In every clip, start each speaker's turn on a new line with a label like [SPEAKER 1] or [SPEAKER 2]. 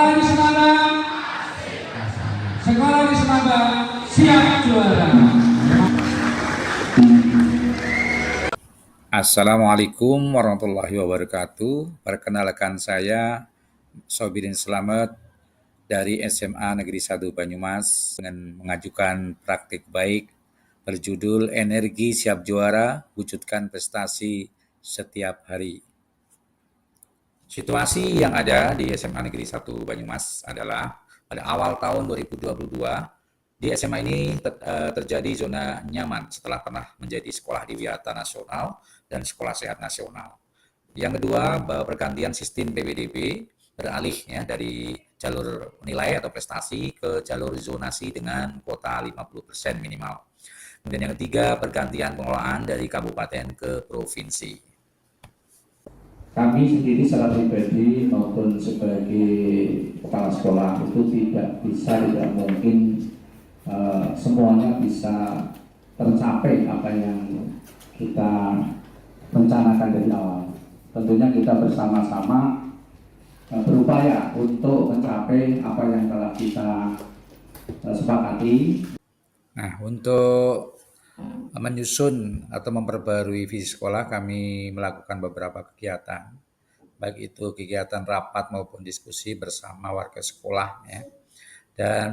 [SPEAKER 1] Sekolah di Semarang, sekolah di Semarang siap juara.
[SPEAKER 2] Assalamualaikum warahmatullahi wabarakatuh. Perkenalkan saya Sobirin Slamet dari SMA Negeri 1 Banyumas dengan mengajukan praktik baik berjudul Energi Siap Juara, Wujudkan Prestasi Setiap Hari. Situasi yang ada di SMA Negeri 1 Banyumas adalah pada awal tahun 2022 di SMA ini terjadi zona nyaman setelah pernah menjadi sekolah diwiyata nasional dan sekolah sehat nasional. Yang kedua, pergantian sistem PPDB beralih ya dari jalur nilai atau prestasi ke jalur zonasi dengan kuota 50% minimal. Kemudian yang ketiga, pergantian pengelolaan dari kabupaten ke provinsi.
[SPEAKER 3] Kami sendiri secara pribadi maupun sebagai kepala sekolah itu tidak mungkin semuanya bisa tercapai apa yang kita rencanakan dari awal. Tentunya kita bersama-sama berupaya untuk mencapai apa yang telah kita sepakati.
[SPEAKER 2] Nah, untuk menyusun atau memperbarui visi sekolah, kami melakukan beberapa kegiatan, baik itu kegiatan rapat maupun diskusi bersama warga sekolah ya. Dan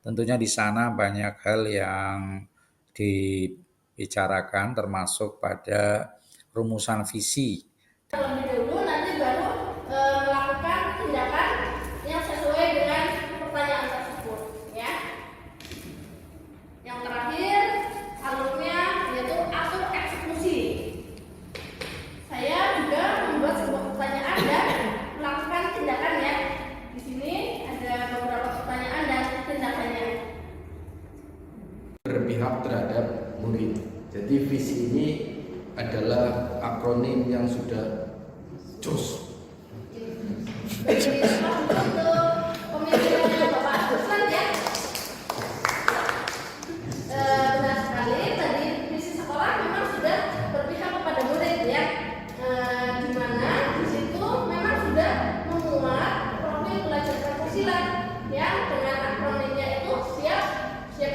[SPEAKER 2] tentunya di sana banyak hal yang dibicarakan termasuk pada rumusan visi.
[SPEAKER 4] Terlebih dahulu nanti baru melakukan tindakan yang sesuai dengan pertanyaan tersebut ya. Yang terakhir alurnya yaitu atur eksekusi. Saya juga membuat sebuah pertanyaan dan melakukan tindakan ya. Di sini ada beberapa pertanyaan dan tindakannya.
[SPEAKER 5] Berpihak terhadap murid. Jadi visi ini adalah akronim yang sudah jos.
[SPEAKER 4] Untuk pemikirannya Bapak Ruslan ya. Benar sekali, tadi visi sekolah memang sudah berpihak kepada murid ya. Di mana di situ memang sudah memuat profil belajar pencaksilat yang dengan akronimnya itu siap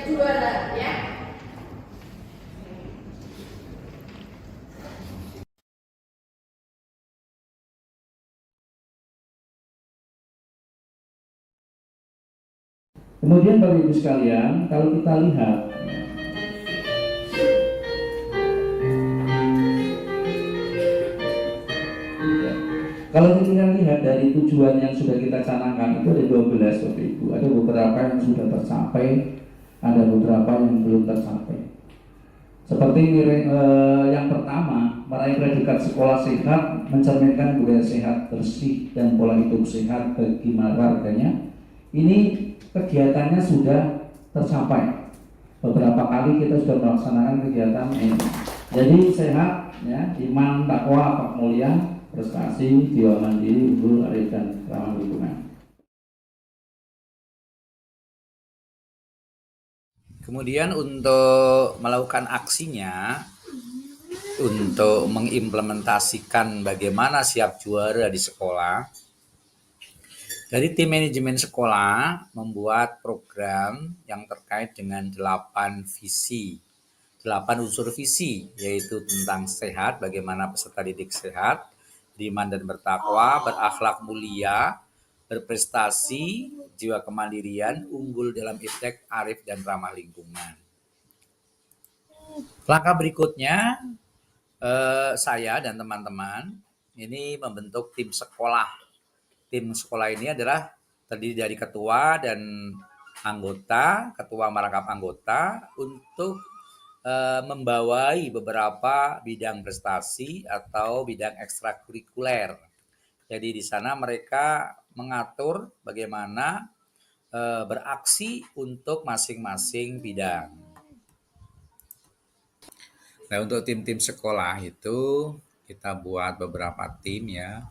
[SPEAKER 4] juara ya.
[SPEAKER 3] Kemudian Bapak Ibu sekalian, kalau kita lihat kalau kita lihat dari tujuan yang sudah kita canangkan itu ada 12 Bapak Ibu. Ada beberapa yang sudah tercapai, ada beberapa yang belum tercapai. Seperti yang pertama, meraih predikat sekolah sehat, mencerminkan budaya sehat, bersih, dan pola hidup sehat bagi warganya. Ini kegiatannya sudah tercapai. Beberapa kali kita sudah melaksanakan kegiatan ini. Jadi sehat, ya, iman, takwa, akhlak mulia, prestasi, jiwa mandiri, unggul, arif, dan ramah lingkungan.
[SPEAKER 2] Kemudian untuk melakukan aksinya, untuk mengimplementasikan bagaimana siap juara di sekolah, dari tim manajemen sekolah membuat program yang terkait dengan 8 visi, 8 unsur visi, yaitu tentang sehat, bagaimana peserta didik sehat, beriman dan bertakwa, berakhlak mulia, berprestasi, jiwa kemandirian, unggul dalam iptek, arif, dan ramah lingkungan. Langkah berikutnya, saya dan teman-teman ini membentuk tim sekolah. Tim sekolah ini adalah terdiri dari ketua dan anggota, ketua merangkap anggota untuk membawai beberapa bidang prestasi atau bidang ekstrakurikuler. Jadi di sana mereka mengatur bagaimana beraksi untuk masing-masing bidang. Nah, untuk tim-tim sekolah itu kita buat beberapa tim ya.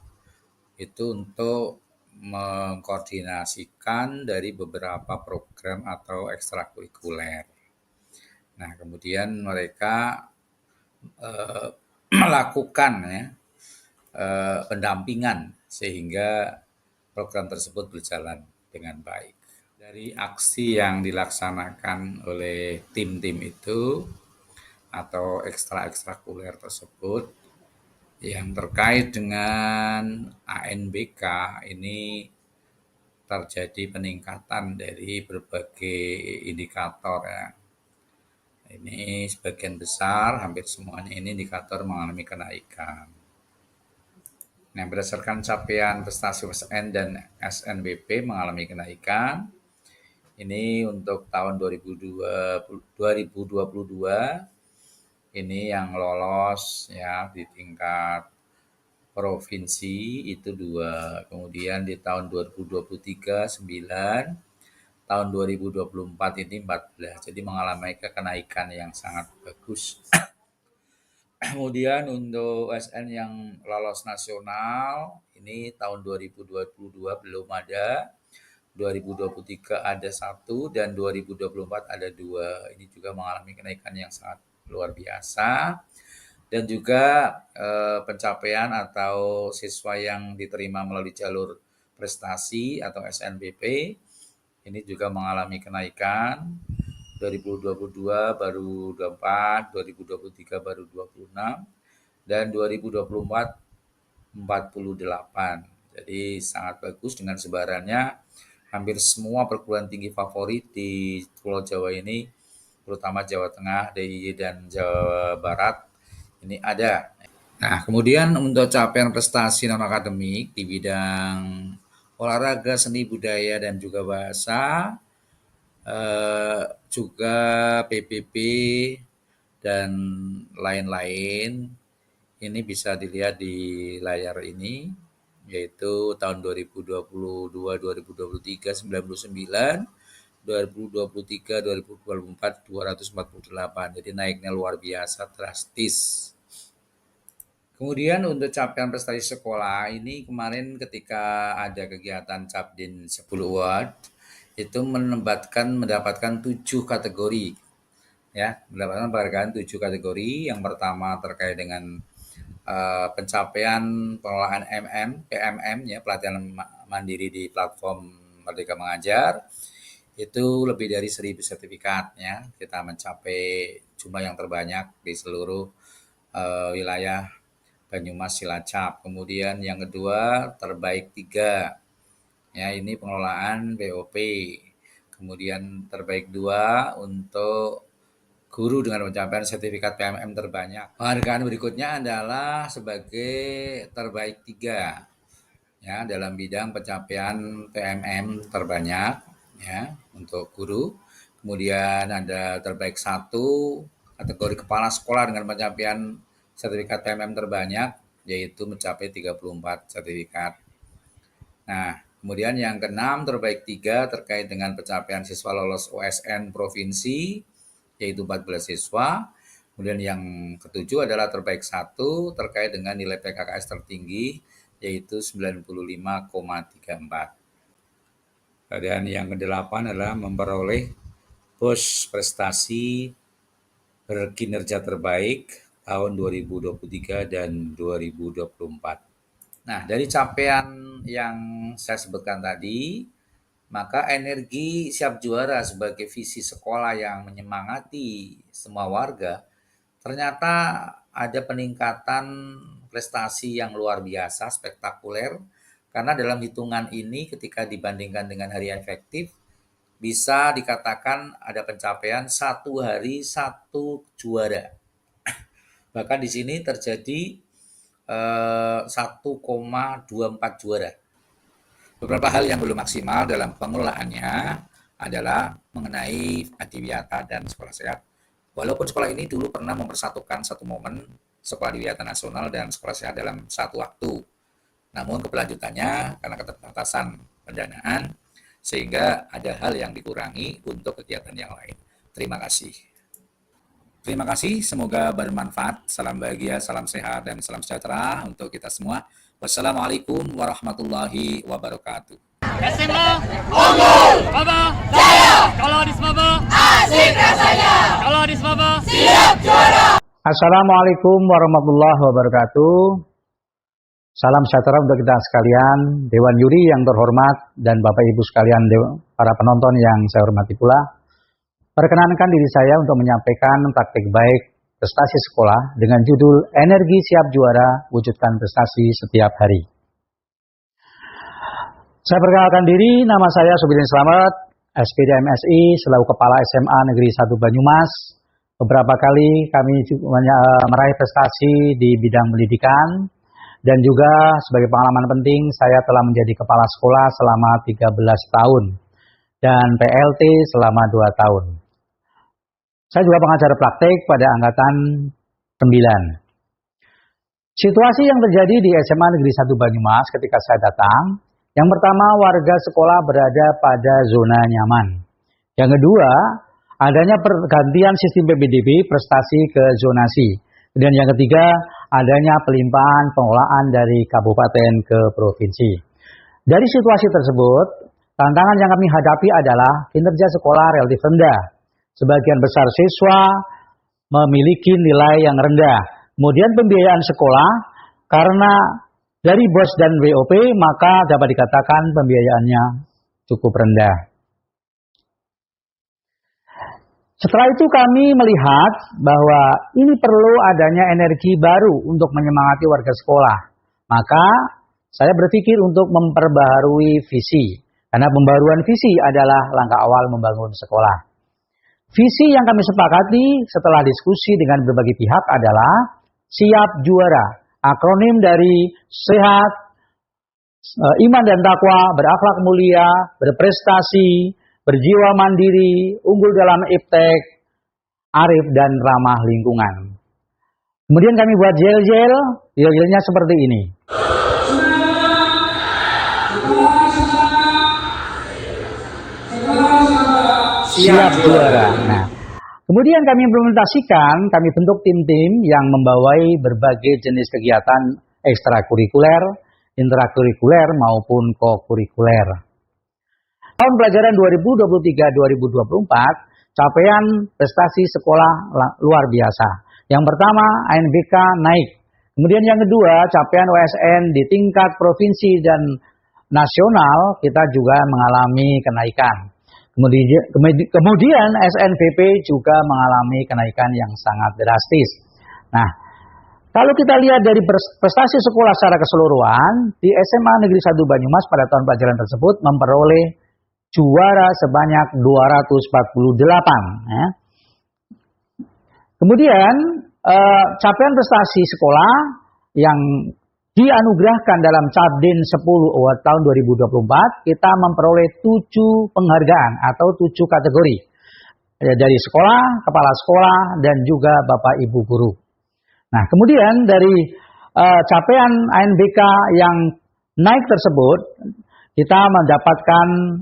[SPEAKER 2] Itu untuk mengkoordinasikan dari beberapa program atau ekstrakurikuler. Nah, kemudian mereka melakukan ya, pendampingan sehingga program tersebut berjalan dengan baik. Dari aksi yang dilaksanakan oleh tim-tim itu atau ekstrakurikuler tersebut yang terkait dengan ANBK ini terjadi peningkatan dari berbagai indikator ya. Ini sebagian besar, hampir semuanya ini indikator mengalami kenaikan. Nah, berdasarkan capaian prestasi USN dan SNBP mengalami kenaikan. Ini untuk tahun 2022 ini yang lolos ya di tingkat provinsi itu 2. Kemudian di tahun 2023 9, tahun 2024 ini 14. Jadi mengalami kenaikan yang sangat bagus. Kemudian untuk SN yang lolos nasional ini tahun 2022 belum ada, 2023 ada 1 dan 2024 ada 2. Ini juga mengalami kenaikan yang sangat luar biasa. Dan juga pencapaian atau siswa yang diterima melalui jalur prestasi atau SNBP ini juga mengalami kenaikan. 2022 baru 24, 2023 baru 26, dan 2024 48. Jadi sangat bagus dengan sebarannya. Hampir semua perguruan tinggi favorit di Pulau Jawa ini, terutama Jawa Tengah, DIY, dan Jawa Barat, ini ada. Nah, kemudian untuk capaian prestasi non-akademik di bidang olahraga, seni, budaya, dan juga bahasa, juga PBB dan lain-lain, ini bisa dilihat di layar ini, yaitu tahun 2022-2023 99, 2023-2024 248. Jadi naiknya luar biasa drastis. Kemudian untuk capaian prestasi sekolah ini kemarin ketika ada kegiatan Capdin 10 Award itu mendapatkan 7 kategori. Ya, mendapatkan penghargaan 7 kategori. Yang pertama terkait dengan pencapaian pengelolaan PMM ya, pelatihan mandiri di platform Merdeka Mengajar. Itu lebih dari 1.000 sertifikat ya. Kita mencapai jumlah yang terbanyak di seluruh wilayah Banyumas Cilacap. Kemudian yang kedua terbaik 3. Ya, ini pengelolaan BOP. Kemudian terbaik 2 untuk guru dengan pencapaian sertifikat PMM terbanyak. Penghargaan berikutnya adalah sebagai terbaik 3 ya dalam bidang pencapaian PMM terbanyak ya untuk guru. Kemudian ada terbaik 1 kategori kepala sekolah dengan pencapaian sertifikat PMM terbanyak, yaitu mencapai 34 sertifikat. Nah, kemudian yang ke-6 terbaik 3 terkait dengan pencapaian siswa lolos OSN provinsi, yaitu 14 siswa. Kemudian yang ke-7 adalah terbaik 1 terkait dengan nilai PKKS tertinggi, yaitu 95,34. Dan yang ke-8 adalah memperoleh pos prestasi berkinerja terbaik tahun 2023 dan 2024. Nah, dari capaian yang saya sebutkan tadi, maka energi siap juara sebagai visi sekolah yang menyemangati semua warga, ternyata ada peningkatan prestasi yang luar biasa, spektakuler, karena dalam hitungan ini ketika dibandingkan dengan hari efektif, bisa dikatakan ada pencapaian 1 hari 1 juara. Bahkan di sini terjadi 1,24 juara. Beberapa hal yang belum maksimal dalam pengelolaannya adalah mengenai adiwiyata dan sekolah sehat. Walaupun sekolah ini dulu pernah mempersatukan satu momen sekolah adiwiyata nasional dan sekolah sehat dalam satu waktu. Namun keberlanjutannya karena keterbatasan pendanaan sehingga ada hal yang dikurangi untuk kegiatan yang lain. Terima kasih. Terima kasih, semoga bermanfaat. Salam bahagia, salam sehat, dan salam sejahtera untuk kita semua. Wassalamualaikum warahmatullahi wabarakatuh.
[SPEAKER 6] SMA unggul, Baba jaya. Kalau di Maba asik rasanya. Kalau di Maba siap juara.
[SPEAKER 7] Assalamualaikum warahmatullahi wabarakatuh. Salam sejahtera untuk kita sekalian, Dewan Juri yang terhormat, dan Bapak Ibu sekalian, para penonton yang saya hormati pula. Perkenankan diri saya untuk menyampaikan praktik baik prestasi sekolah dengan judul Energi Siap Juara, Wujudkan Prestasi Setiap Hari. Saya perkenalkan diri, nama saya Subidin Slamet, SPD MSI, selaku Kepala SMA Negeri 1 Banyumas. Beberapa kali kami meraih prestasi di bidang pendidikan, dan juga sebagai pengalaman penting saya telah menjadi kepala sekolah selama 13 tahun dan PLT selama 2 tahun. Saya juga pengajar praktik pada angkatan 9. Situasi yang terjadi di SMA Negeri 1 Banyumas ketika saya datang, yang pertama warga sekolah berada pada zona nyaman. Yang kedua, adanya pergantian sistem PPDB prestasi ke zonasi. Dan yang ketiga, adanya pelimpahan pengelolaan dari kabupaten ke provinsi. Dari situasi tersebut, tantangan yang kami hadapi adalah kinerja sekolah relatif rendah. Sebagian besar siswa memiliki nilai yang rendah. Kemudian pembiayaan sekolah, karena dari BOS dan WOP, maka dapat dikatakan pembiayaannya cukup rendah. Setelah itu kami melihat bahwa ini perlu adanya energi baru untuk menyemangati warga sekolah. Maka saya berpikir untuk memperbaharui visi. Karena pembaruan visi adalah langkah awal membangun sekolah. Visi yang kami sepakati setelah diskusi dengan berbagai pihak adalah Siap Juara. Akronim dari sehat, iman dan takwa, berakhlak mulia, berprestasi, berjiwa mandiri, unggul dalam iptek, arif dan ramah lingkungan. Kemudian kami buat gel-gel, gel-gelnya seperti ini. Siap Juara. Nah, kemudian kami implementasikan, kami bentuk tim-tim yang membawai berbagai jenis kegiatan ekstrakurikuler, intrakurikuler maupun kokurikuler. Tahun pelajaran 2023-2024, capaian prestasi sekolah luar biasa. Yang pertama, ANBK naik. Kemudian yang kedua, capaian OSN di tingkat provinsi dan nasional kita juga mengalami kenaikan. Kemudian SNBP juga mengalami kenaikan yang sangat drastis. Nah, kalau kita lihat dari prestasi sekolah secara keseluruhan, di SMA Negeri 1 Banyumas pada tahun pelajaran tersebut memperoleh juara sebanyak 248. Ya. Kemudian capaian prestasi sekolah yang dianugerahkan dalam Capdin 10 Award tahun 2024, kita memperoleh 7 penghargaan atau 7 kategori. Dari sekolah, kepala sekolah, dan juga Bapak Ibu guru. Nah, kemudian dari capaian ANBK yang naik tersebut, kita mendapatkan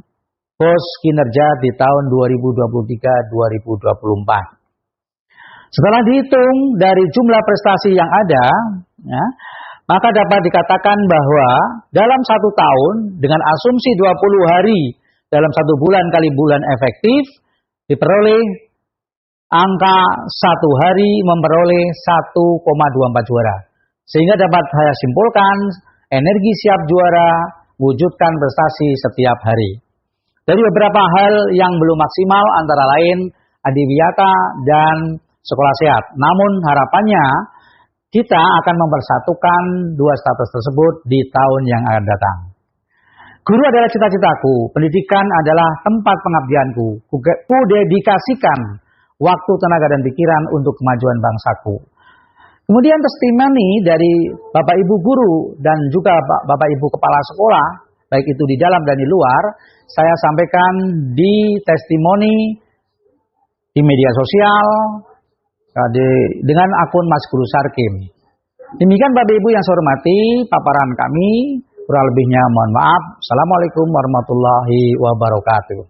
[SPEAKER 7] BOS kinerja di tahun 2023-2024. Setelah dihitung dari jumlah prestasi yang ada, ya, maka dapat dikatakan bahwa dalam 1 tahun dengan asumsi 20 hari dalam 1 bulan kali bulan efektif, diperoleh angka 1 hari memperoleh 1,24 juara. Sehingga dapat saya simpulkan, energi siap juara, wujudkan prestasi setiap hari. Dari beberapa hal yang belum maksimal antara lain adiwiyata dan sekolah sehat. Namun harapannya kita akan mempersatukan 2 status tersebut di tahun yang akan datang. Guru adalah cita-citaku, pendidikan adalah tempat pengabdianku. Ku dedikasikan waktu, tenaga, dan pikiran untuk kemajuan bangsaku. Kemudian testimoni dari Bapak Ibu guru dan juga Bapak Ibu kepala sekolah, baik itu di dalam dan di luar, saya sampaikan di testimoni di media sosial dengan akun Mas Guru Sarkim. Demikian Bapak Ibu yang saya hormati paparan kami, kurang lebihnya mohon maaf. Assalamualaikum warahmatullahi wabarakatuh.